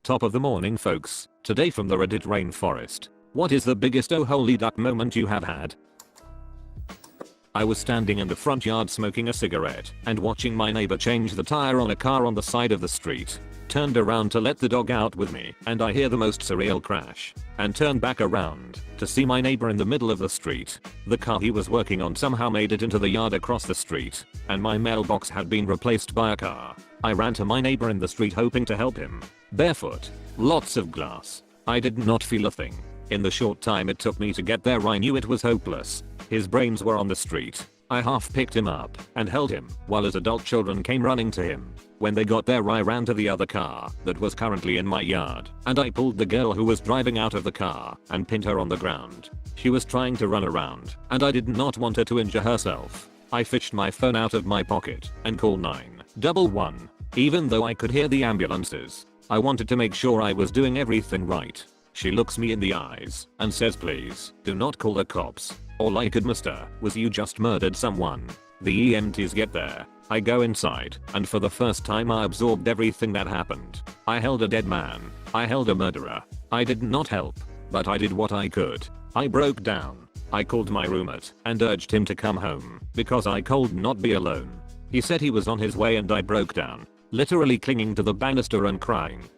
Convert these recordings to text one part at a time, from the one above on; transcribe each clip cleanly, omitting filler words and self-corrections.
Top of the morning folks, today from the Reddit Rainforest. What is the biggest oh holy duck moment you have had? I was standing in the front yard smoking a cigarette and watching my neighbor change the tire on a car on the side of the street. Turned around to let the dog out with me and I hear the most surreal crash and turned back around to see my neighbor in the middle of the street. The car he was working on somehow made it into the yard across the street and my mailbox had been replaced by a car. I ran to my neighbor in the street hoping to help him. Barefoot. Lots of glass. I did not feel a thing. In the short time it took me to get there I knew it was hopeless. His brains were on the street. I half picked him up and held him while his adult children came running to him. When they got there I ran to the other car that was currently in my yard and I pulled the girl who was driving out of the car and pinned her on the ground. She was trying to run around and I did not want her to injure herself. I fished my phone out of my pocket and called 911. Even though I could hear the ambulances, I wanted to make sure I was doing everything right. She looks me in the eyes and says please do not call the cops. All I could muster was you just murdered someone. The EMTs get there. I go inside and for the first time I absorbed everything that happened. I held a dead man. I held a murderer. I did not help, but I did what I could. I broke down. I called my roommate and urged him to come home because I could not be alone. He said he was on his way and I broke down, literally clinging to the banister and crying.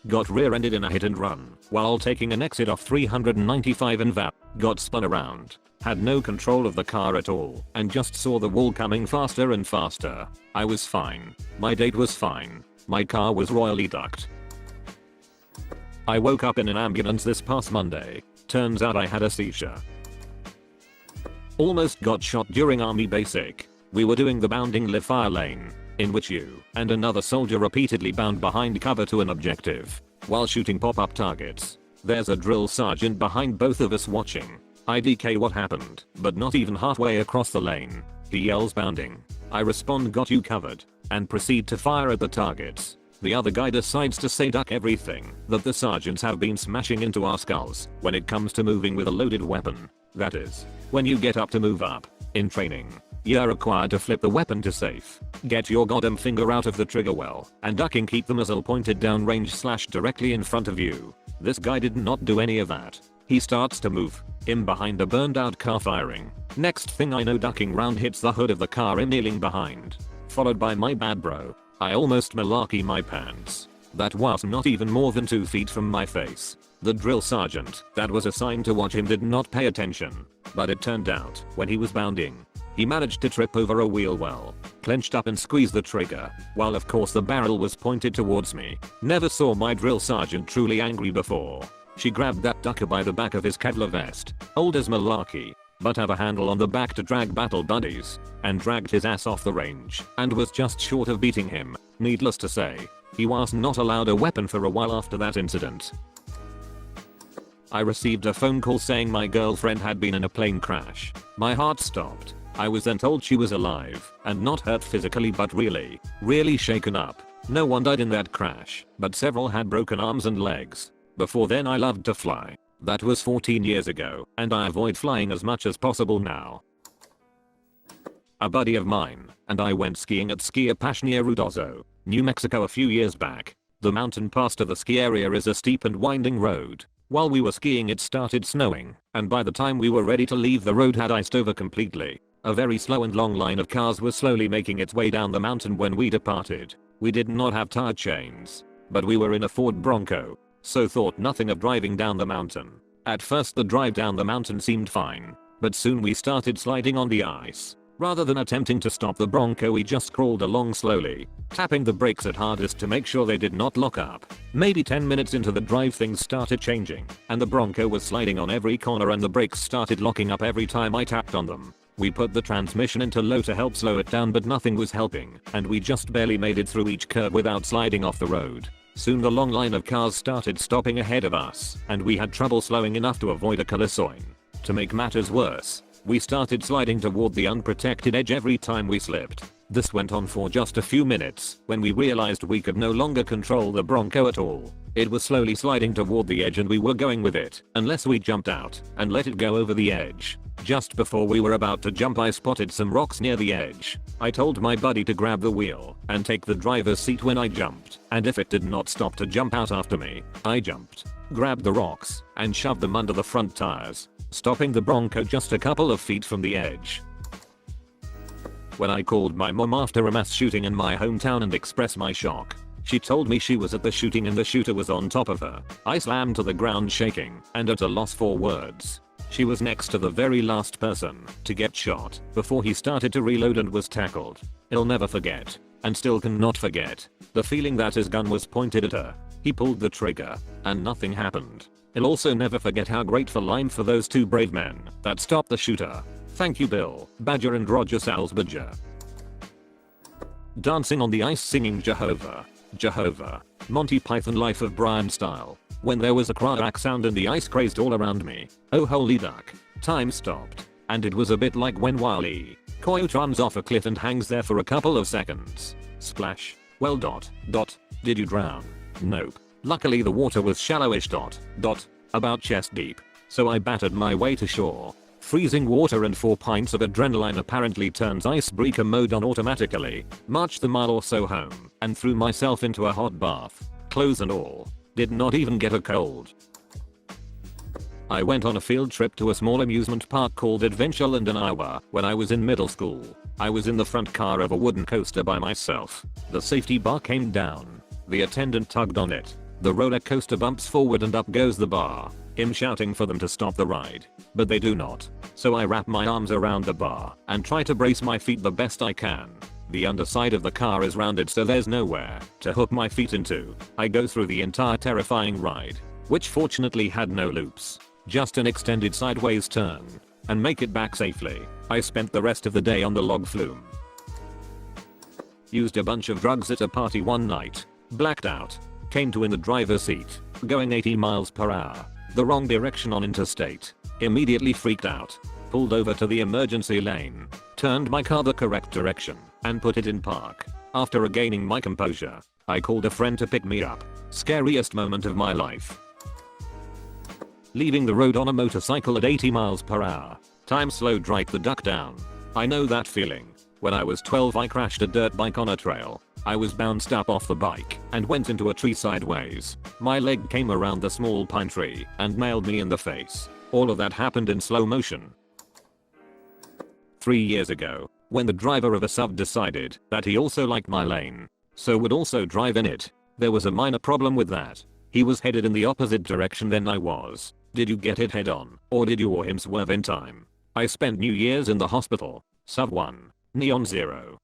Got rear-ended in a hit and run while taking an exit off 395 and got spun around. Had no control of the car at all and just saw the wall coming faster and faster. I was fine. My date was fine. My car was royally ducked. I woke up in an ambulance this past Monday. Turns out I had a seizure. Almost got shot during army basic. We were doing the bounding live fire lane, in which you and another soldier repeatedly bound behind cover to an objective while shooting pop-up targets. There's a drill sergeant behind both of us watching. IDK what happened, but not even halfway across the lane. He yells bounding. I respond got you covered and proceed to fire at the targets. The other guy decides to say duck everything that the sergeants have been smashing into our skulls when it comes to moving with a loaded weapon. That is, when you get up to move up. In training, you're required to flip the weapon to safe, get your goddamn finger out of the trigger well, and duck and keep the muzzle pointed down range / directly in front of you. This guy did not do any of that. He starts to move. Him behind a burned out car firing. Next thing I know ducking round hits the hood of the car him kneeling behind. Followed by my bad bro. I almost malarkey my pants. That was not even more than 2 feet from my face. The drill sergeant that was assigned to watch him did not pay attention. But it turned out when he was bounding, he managed to trip over a wheel well, clenched up and squeezed the trigger, while of course the barrel was pointed towards me. Never saw my drill sergeant truly angry before. She grabbed that ducker by the back of his Kevlar vest, old as malarkey, but have a handle on the back to drag battle buddies, and dragged his ass off the range, and was just short of beating him. Needless to say, he was not allowed a weapon for a while after that incident. I received a phone call saying my girlfriend had been in a plane crash. My heart stopped. I was then told she was alive, and not hurt physically but really shaken up. No one died in that crash, but several had broken arms and legs. Before then I loved to fly. That was 14 years ago, and I avoid flying as much as possible now. A buddy of mine and I went skiing at Ski Apache near Ruidoso, New Mexico a few years back. The mountain pass to the ski area is a steep and winding road. While we were skiing it started snowing, and by the time we were ready to leave the road had iced over completely. A very slow and long line of cars was slowly making its way down the mountain when we departed. We did not have tire chains, but we were in a Ford Bronco, so thought nothing of driving down the mountain. At first the drive down the mountain seemed fine, but soon we started sliding on the ice. Rather than attempting to stop the Bronco we just crawled along slowly, tapping the brakes at hardest to make sure they did not lock up. Maybe 10 minutes into the drive things started changing, and the Bronco was sliding on every corner and the brakes started locking up every time I tapped on them. We put the transmission into low to help slow it down but nothing was helping, and we just barely made it through each curve without sliding off the road. Soon the long line of cars started stopping ahead of us, and we had trouble slowing enough to avoid a collision. To make matters worse, we started sliding toward the unprotected edge every time we slipped. This went on for just a few minutes when we realized we could no longer control the Bronco at all. It was slowly sliding toward the edge and we were going with it unless we jumped out and let it go over the edge. Just before we were about to jump I spotted some rocks near the edge. I told my buddy to grab the wheel and take the driver's seat when I jumped, and if it did not stop to jump out after me, I jumped, grabbed the rocks, and shoved them under the front tires, stopping the Bronco just a couple of feet from the edge. When I called my mom after a mass shooting in my hometown and expressed my shock, she told me she was at the shooting and the shooter was on top of her. I slammed to the ground shaking and at a loss for words. She was next to the very last person to get shot before he started to reload and was tackled. He'll never forget, and still cannot forget, the feeling that his gun was pointed at her. He pulled the trigger, and nothing happened. He'll also never forget how grateful I'm for those two brave men that stopped the shooter. Thank you Bill Badger and Roger Salzberger. Dancing on the ice singing Jehovah. Jehovah. Monty Python Life of Brian style. When there was a crack sound and the ice crazed all around me. Oh holy duck. Time stopped. And it was a bit like when Wile E. Coyote runs off a cliff and hangs there for a couple of seconds. Splash. Well ... Did you drown? Nope. Luckily the water was shallowish ... About chest deep. So I battered my way to shore. Freezing water and 4 pints of adrenaline apparently turns icebreaker mode on automatically. Marched the mile or so home and threw myself into a hot bath. Clothes and all. Did not even get a cold. I went on a field trip to a small amusement park called Adventureland in Iowa when I was in middle school. I was in the front car of a wooden coaster by myself. The safety bar came down. The attendant tugged on it. The roller coaster bumps forward and up goes the bar. Him shouting for them to stop the ride. But they do not. So I wrap my arms around the bar and try to brace my feet the best I can. The underside of the car is rounded so there's nowhere to hook my feet into. I go through the entire terrifying ride, which fortunately had no loops, just an extended sideways turn, and make it back safely. I spent the rest of the day on the log flume. Used a bunch of drugs at a party one night. Blacked out. Came to in the driver's seat, going 80 miles per hour, the wrong direction on interstate. Immediately freaked out. Pulled over to the emergency lane, turned my car the correct direction, and put it in park. After regaining my composure, I called a friend to pick me up. Scariest moment of my life. Leaving the road on a motorcycle at 80 miles per hour. Time slowed right the duck down. I know that feeling. When I was 12 I crashed a dirt bike on a trail. I was bounced up off the bike and went into a tree sideways. My leg came around the small pine tree and nailed me in the face. All of that happened in slow motion. 3 years ago, when the driver of a sub decided that he also liked my lane, so would also drive in it, there was a minor problem with that. He was headed in the opposite direction than I was. Did you get it head on, or did you or him swerve in time? I spent New Year's in the hospital. Sub 1. Neon 0.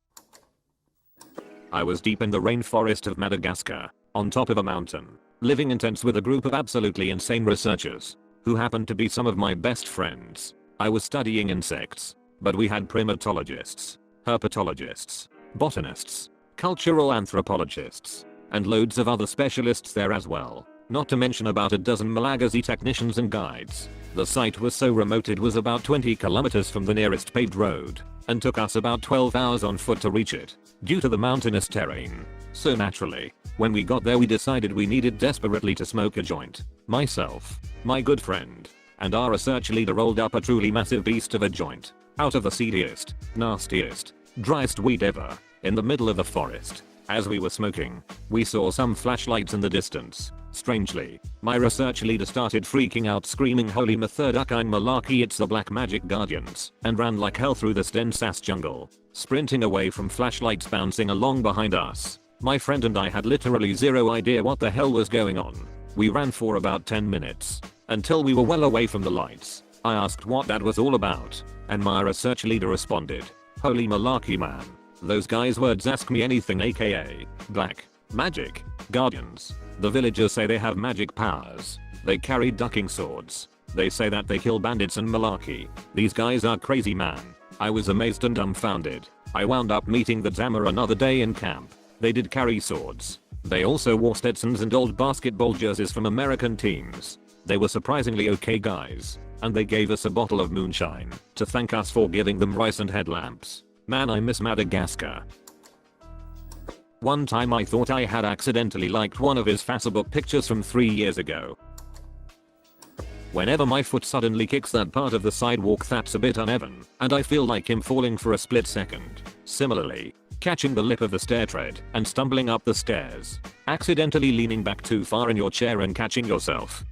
I was deep in the rainforest of Madagascar, on top of a mountain, living in tents with a group of absolutely insane researchers, who happened to be some of my best friends. I was studying insects, but we had primatologists, herpetologists, botanists, cultural anthropologists, and loads of other specialists there as well, not to mention about a dozen Malagasy technicians and guides. The site was so remote it was about 20 kilometers from the nearest paved road, and took us about 12 hours on foot to reach it, due to the mountainous terrain. So naturally, when we got there we decided we needed desperately to smoke a joint. Myself, my good friend, and our research leader rolled up a truly massive beast of a joint, out of the seediest, nastiest, driest weed ever, in the middle of the forest. As we were smoking, we saw some flashlights in the distance. Strangely, my research leader started freaking out screaming holy Metherdukine malarkey it's the black magic guardians, and ran like hell through this dense ass jungle, sprinting away from flashlights bouncing along behind us. My friend and I had literally zero idea what the hell was going on. We ran for about 10 minutes, until we were well away from the lights. I asked what that was all about, and my research leader responded, holy malarkey man. Those guys' words ask me anything aka, black, magic, guardians. The villagers say they have magic powers. They carry ducking swords. They say that they kill bandits and malarkey. These guys are crazy man. I was amazed and dumbfounded. I wound up meeting the Zammer another day in camp. They did carry swords. They also wore Stetsons and old basketball jerseys from American teams. They were surprisingly okay guys. And they gave us a bottle of moonshine to thank us for giving them rice and headlamps. Man, I miss Madagascar. One time I thought I had accidentally liked one of his Facebook pictures from 3 years ago. Whenever my foot suddenly kicks that part of the sidewalk that's a bit uneven, and I feel like I'm falling for a split second. Similarly, catching the lip of the stair tread and stumbling up the stairs. Accidentally leaning back too far in your chair and catching yourself.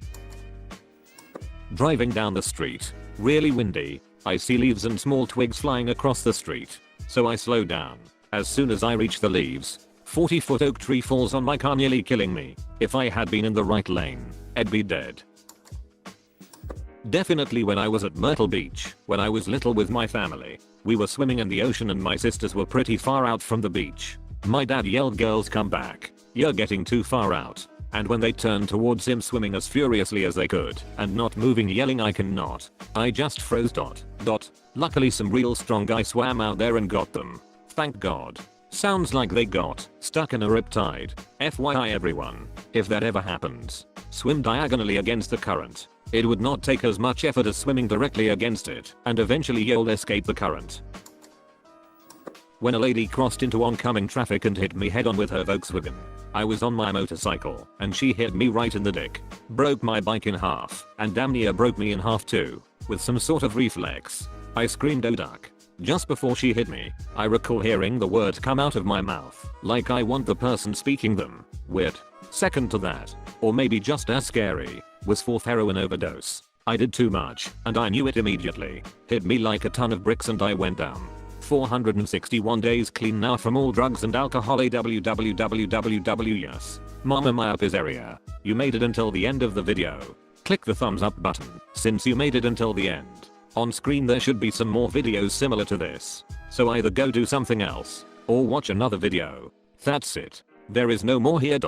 Driving down the street. Really windy. I see leaves and small twigs flying across the street. So I slow down. As soon as I reach the leaves, 40-foot oak tree falls on my car, nearly killing me. If I had been in the right lane, I'd be dead. Definitely when I was at Myrtle Beach, when I was little with my family. We were swimming in the ocean and my sisters were pretty far out from the beach. My dad yelled, "Girls, come back. You're getting too far out." And when they turned towards him swimming as furiously as they could and not moving, yelling, "I cannot," I just froze. Luckily some real strong guy swam out there and got them. Thank God. Sounds like they got stuck in a riptide. FYI everyone, if that ever happens, swim diagonally against the current. It would not take as much effort as swimming directly against it, and eventually you'll escape the current. When a lady crossed into oncoming traffic and hit me head on with her Volkswagen. I was on my motorcycle and she hit me right in the dick. Broke my bike in half and damn near broke me in half too. With some sort of reflex, I screamed, "Oh duck." Just before she hit me, I recall hearing the words come out of my mouth like I want the person speaking them. Weird. Second to that, or maybe just as scary, was fourth heroin overdose. I did too much and I knew it immediately. Hit me like a ton of bricks and I went down. 461 days clean now from all drugs and alcohol. www. Yes. Mama, my up is area. You made it until the end of the video. Click the thumbs up button since you made it until the end. On screen there should be some more videos similar to this. So either go do something else or watch another video. That's it. There is no more here.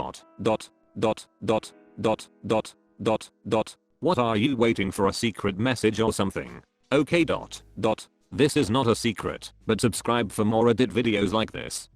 What are you waiting for, a secret message or something? Okay. This is not a secret, but subscribe for more edit videos like this.